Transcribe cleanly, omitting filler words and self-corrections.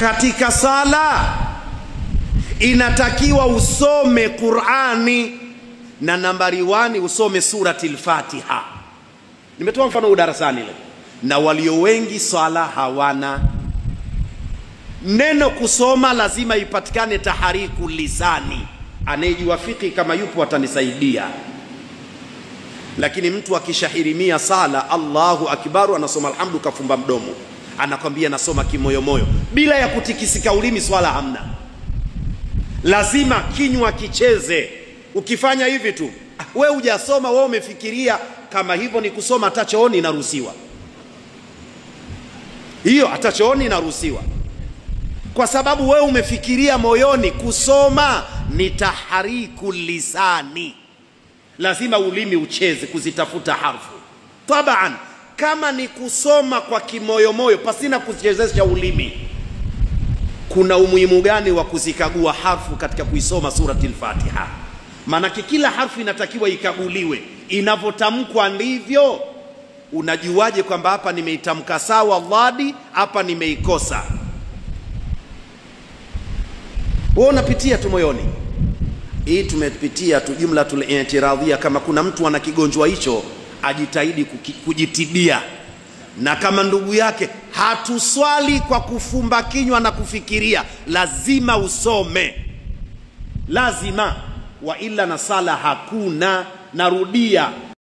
Katika sala inatakiwa usome Qur'ani, na nambari 1 usome surati al-Fatiha. Nimetoa mfano darasani leo. Na walio wengi sala hawana. Neno kusoma lazima ipatikane tahariku lisani. Anayejua fiqh kama yupo atanisaidia. Lakini mtu akishahirimia sala Allahu akbaru anasoma alhamdu kafumba mdomo, anakwambia nasoma kimoyomoyo bila ya kutikisika ulimi, swala hamna. Lazima kinywa kicheze. Ukifanya hivi tu wewe hujasoma, wewe umefikiria kama hivyo ni kusoma, hata chooni inaruhusiwa. Hiyo hata chooni inaruhusiwa. Kwa sababu wewe umefikiria moyoni. Kusoma ni tahariku lisani. Lazima ulimi ucheze kuzitafuta harfu. Taban, kama ni kusoma kwa kimoyomoyo pasina kuchezesha ulimi, kuna umuhimu gani wa kuzikagua harfu katika kuisoma surati al-Fatiha? Maanake kila harfu inatakiwa ikaguliwe. Inavyotamkwa ndivyo. Unajuaje kwamba hapa nimeitamka sawa dhadi, hapa nimeikosa? Wewe unapitia tu moyoni. Hii tumepitia tu jumlatul i'tiradhia. Kama kuna mtu ana kigonjwa hicho ajitahidi kujitibia. Na kama ndugu yake hatuswali kwa kufumba kinywa na kufikiria, lazima usome. Lazima, wa ila na sala hakuna. Narudia,